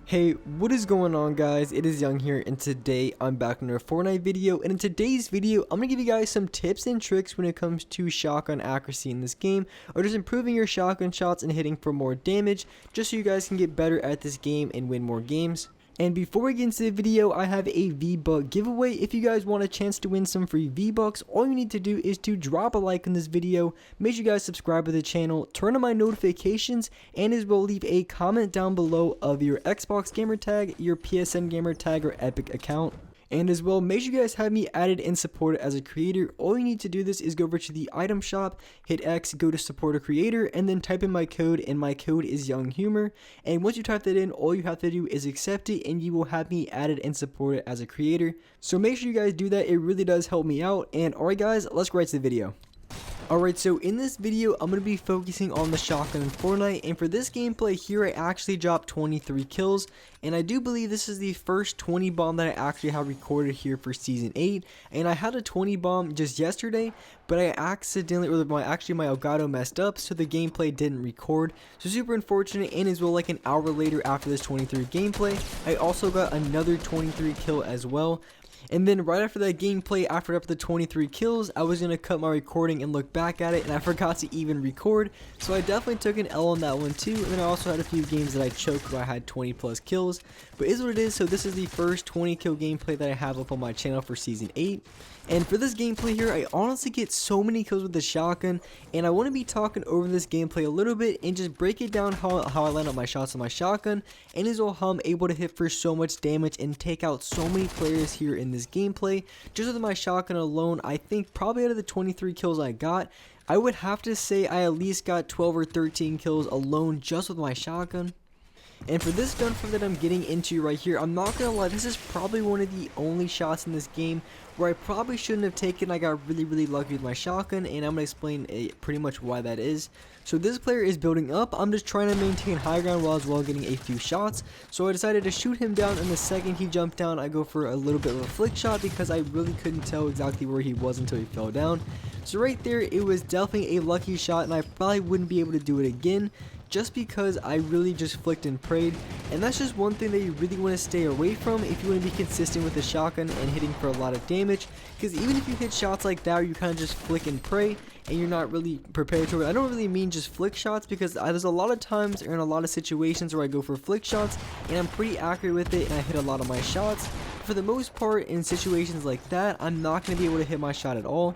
Hey, what is going on, guys? It is Young here, and today I'm back in a Fortnite video. And in today's video, I'm gonna give you guys some tips and tricks when it comes to shotgun accuracy in this game, or just improving your shotgun shots and hitting for more damage, just so you guys can get better at this game and win more games. And before we get into the video, I have a V-Buck giveaway. If you guys want a chance to win some free V-Bucks, all you need to do is to drop a like on this video, make sure you guys subscribe to the channel, turn on my notifications, and as well leave a comment down below of your Xbox gamer tag, your PSN gamer tag, or Epic account. And as well, make sure you guys have me added and supported as a creator. All you need to do this is go over to the item shop, hit X, go to support a creator, and then type in my code, and my code is YoungHumor. And once you type that in, all you have to do is accept it, and you will have me added and supported as a creator. So make sure you guys do that. It really does help me out. And alright guys, let's get right to the video. Alright, so in this video, I'm going to be focusing on the shotgun in Fortnite, and for this gameplay here, I actually dropped 23 kills, and I do believe this is the first 20 bomb that I actually have recorded here for Season 8, and I had a 20 bomb just yesterday, but I accidentally, or my Elgato messed up, so the gameplay didn't record, so super unfortunate. And as well, like an hour later after this 23 gameplay, I also got another 23 kill as well. And then right after that gameplay, after up to the 23 kills, I was going to cut my recording and look back at it, and I forgot to even record, so I definitely took an L on that one too. And then I also had a few games that I choked where I had 20 plus kills, but it is what it is. So this is the first 20 kill gameplay that I have up on my channel for Season 8. And for this gameplay here, I honestly get so many kills with the shotgun, and I want to be talking over this gameplay a little bit and just break it down how I land up my shots on my shotgun, and as well how I'm able to hit for so much damage and take out so many players here in this gameplay. Just with my shotgun alone, I think probably out of the 23 kills I got, I would have to say I at least got 12 or 13 kills alone just with my shotgun. And for this gunfight that I'm getting into right here, I'm not gonna lie, this is probably one of the only shots in this game where I probably shouldn't have taken. I got really lucky with my shotgun, and I'm gonna explain pretty much why that is. So this player is building up. I'm just trying to maintain high ground while as well getting a few shots. So I decided to shoot him down, and the second he jumped down, I go for a little bit of a flick shot because I really couldn't tell exactly where he was until he fell down. So right there, it was definitely a lucky shot, and I probably wouldn't be able to do it again, just because I really just flicked and prayed. And that's just one thing that you really want to stay away from if you want to be consistent with the shotgun and hitting for a lot of damage, because even if you hit shots like that where you kind of just flick and pray and you're not really prepared to it, I don't really mean just flick shots, because there's a lot of times or in a lot of situations where I go for flick shots and I'm pretty accurate with it and I hit a lot of my shots. For the most part, in situations like that, I'm not going to be able to hit my shot at all.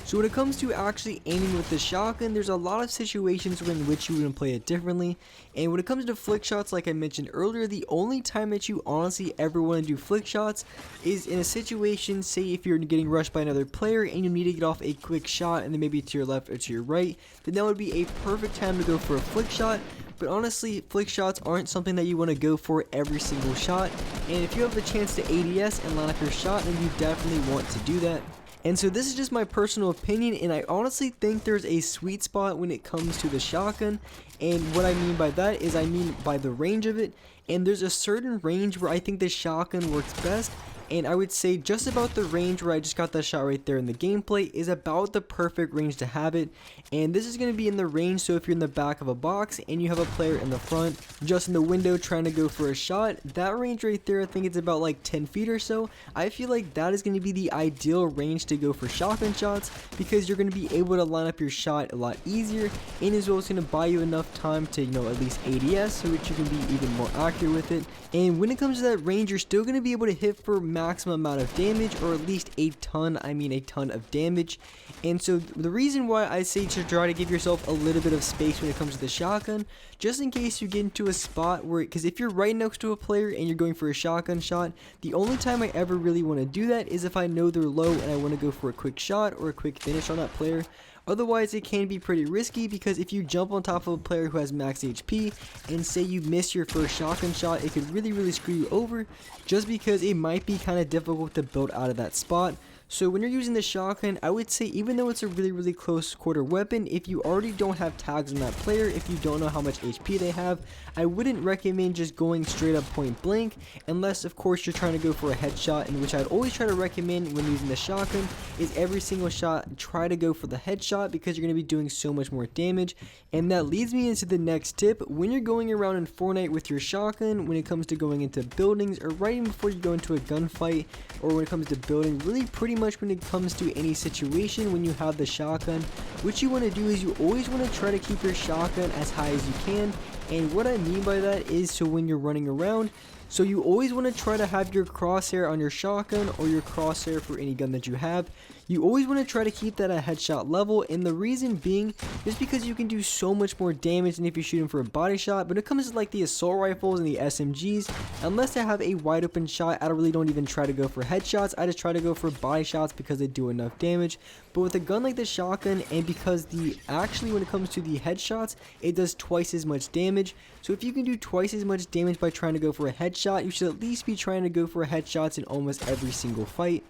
So when it comes to actually aiming with the shotgun, there's a lot of situations in which you would play it differently. And when it comes to flick shots, like I mentioned earlier, the only time that you honestly ever want to do flick shots is in a situation, say if you're getting rushed by another player and you need to get off a quick shot, and then maybe to your left or to your right, then that would be a perfect time to go for a flick shot. But honestly, flick shots aren't something that you want to go for every single shot. And if you have the chance to ADS and line up your shot, then you definitely want to do that. And so this is just my personal opinion, and I honestly think there's a sweet spot when it comes to the shotgun. And what I mean by that is I mean by the range of it, and there's a certain range where I think the shotgun works best. And I would say just about the range where I just got that shot right there in the gameplay is about the perfect range to have it. And this is going to be in the range, so if you're in the back of a box and you have a player in the front, just in the window trying to go for a shot, that range right there, I think it's about like 10 feet or so. I feel like that is going to be the ideal range to go for shotgun shots, because you're going to be able to line up your shot a lot easier, and as well it's going to buy you enough time to, at least ADS, so that you can be even more accurate with it. And when it comes to that range, you're still going to be able to hit for maximum amount of damage, or at least a ton of damage. And so the reason why I say to try to give yourself a little bit of space when it comes to the shotgun, just in case you get into a spot where, because if you're right next to a player and you're going for a shotgun shot, the only time I ever really want to do that is if I know they're low and I want to go for a quick shot or a quick finish on that player. Otherwise, it can be pretty risky, because if you jump on top of a player who has max HP and say you miss your first shotgun shot, it could really screw you over, just because it might be kind of difficult to build out of that spot. So when you're using the shotgun, I would say even though it's a really close quarter weapon, if you already don't have tags on that player, if you don't know how much HP they have, I wouldn't recommend just going straight up point blank, unless of course you're trying to go for a headshot, in which I'd always try to recommend when using the shotgun is every single shot try to go for the headshot, because you're going to be doing so much more damage. And that leads me into the next tip. When you're going around in Fortnite with your shotgun, when it comes to going into buildings, or right even before you go into a gunfight, or when it comes to building, really pretty much when it comes to any situation when you have the shotgun, what you want to do is you always want to try to keep your shotgun as high as you can. And what I mean by that is, so when you're running around, so you always want to try to have your crosshair on your shotgun, or your crosshair for any gun that you have. You always want to try to keep that at headshot level, and the reason being is because you can do so much more damage than if you shoot them for a body shot. But when it comes to like the assault rifles and the SMGs, unless they have a wide open shot, I really don't even try to go for headshots. I just try to go for body shots because they do enough damage. But with a gun like the shotgun, and because actually when it comes to the headshots, it does twice as much damage. So if you can do twice as much damage by trying to go for a headshot, you should at least be trying to go for headshots in almost every single fight.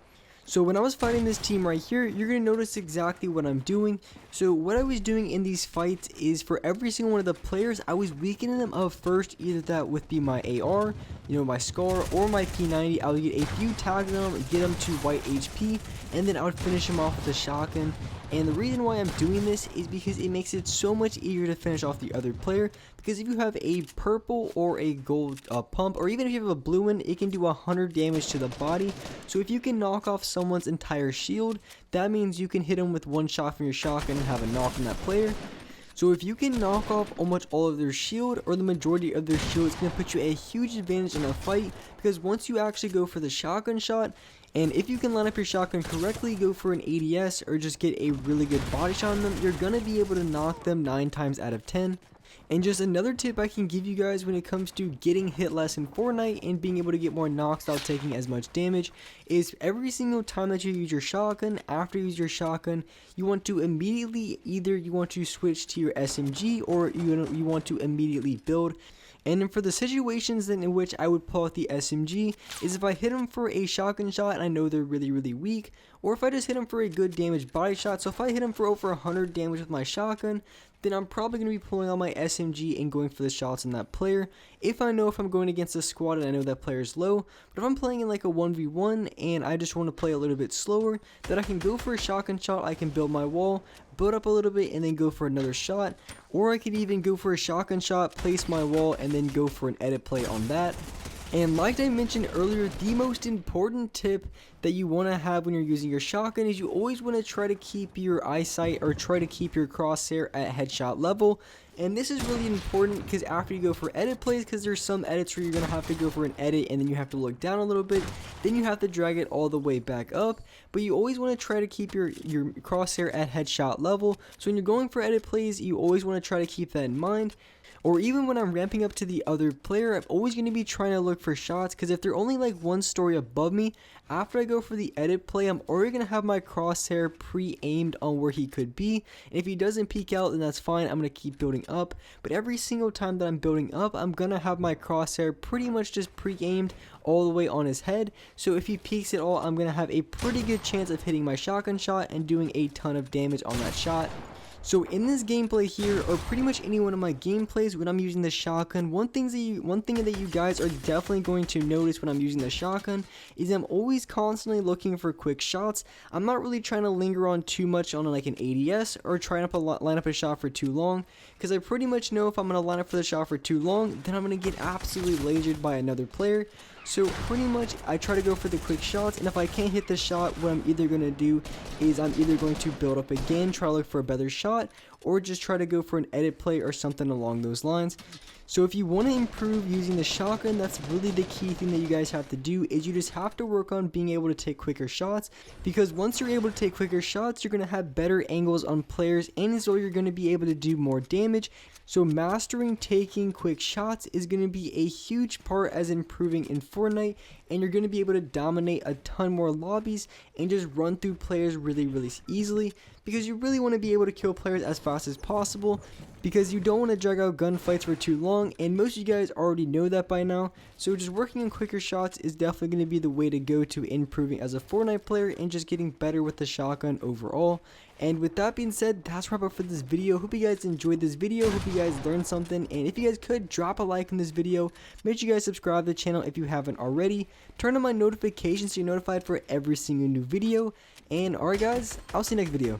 So when I was fighting this team right here, you're going to notice exactly what I'm doing. So what I was doing in these fights is, for every single one of the players, I was weakening them up first. Either that would be my AR, my SCAR, or my P90. I would get a few tags on them, get them to white HP, and then I would finish them off with a shotgun. And the reason why I'm doing this is because it makes it so much easier to finish off the other player. Because if you have a purple or a gold pump, or even if you have a blue one, it can do 100 damage to the body. So if you can knock off someone's entire shield, that means you can hit them with one shot from your shotgun and have a knock on that player. So if you can knock off almost all of their shield, or the majority of their shield, it's going to put you a huge advantage in a fight. Because once you actually go for the shotgun shot, and if you can line up your shotgun correctly, go for an ADS, or just get a really good body shot on them, you're going to be able to knock them 9 times out of 10. And just another tip I can give you guys when it comes to getting hit less in Fortnite and being able to get more knocks without taking as much damage is, every single time that you use your shotgun, after you use your shotgun, you want to immediately, either you want to switch to your SMG, or you want to immediately build. And then for the situations in which I would pull out the SMG is if I hit them for a shotgun shot and I know they're really weak, or if I just hit them for a good damage body shot. So if I hit them for over 100 damage with my shotgun, then I'm probably going to be pulling out my SMG and going for the shots on that player. If I know if I'm going against a squad and I know that player's low, but if I'm playing in like a 1v1 and I just want to play a little bit slower, then I can go for a shotgun shot, I can build my wall, build up a little bit, and then go for another shot. Or I could even go for a shotgun shot, place my wall, and then go for an edit play on that. And like I mentioned earlier, the most important tip that you want to have when you're using your shotgun is you always want to try to keep your eyesight, or try to keep your crosshair at headshot level. And this is really important because after you go for edit plays, because there's some edits where you're going to have to go for an edit and then you have to look down a little bit, then you have to drag it all the way back up. But you always want to try to keep your crosshair at headshot level. So when you're going for edit plays, you always want to try to keep that in mind. Or even when I'm ramping up to the other player, I'm always going to be trying to look for shots, because if they're only like one story above me, after I go for the edit play, I'm already going to have my crosshair pre-aimed on where he could be. And if he doesn't peek out, then that's fine, I'm going to keep building up. But every single time that I'm building up, I'm going to have my crosshair pretty much just pre-aimed all the way on his head. So if he peeks at all, I'm going to have a pretty good chance of hitting my shotgun shot and doing a ton of damage on that shot. So in this gameplay here, or pretty much any one of my gameplays when I'm using the shotgun, one thing that you guys are definitely going to notice when I'm using the shotgun is I'm always constantly looking for quick shots. I'm not really trying to linger on too much on like an ADS or line up a shot for too long, because I pretty much know if I'm going to line up for the shot for too long, then I'm going to get absolutely lasered by another player. So pretty much I try to go for the quick shots, and if I can't hit the shot, what I'm either going to do is I'm either going to build up again, try to look for a better shot, or just try to go for an edit play or something along those lines. So if you want to improve using the shotgun, that's really the key thing that you guys have to do, is you just have to work on being able to take quicker shots, because once you're able to take quicker shots, you're going to have better angles on players, and as well you're going to be able to do more damage. So mastering taking quick shots is going to be a huge part as improving in Fortnite, and you're going to be able to dominate a ton more lobbies and just run through players really easily, because you really want to be able to kill players as fast fast as possible, because you don't want to drag out gunfights for too long, and most of you guys already know that by now. So just working on quicker shots is definitely going to be the way to go to improving as a Fortnite player and just getting better with the shotgun overall. And with that being said, that's wrap up for this video. Hope you guys enjoyed this video, hope you guys learned something, and if you guys could, drop a like in this video, make sure you guys subscribe to the channel if you haven't already, turn on my notifications so you're notified for every single new video, and alright guys, I'll see you next video.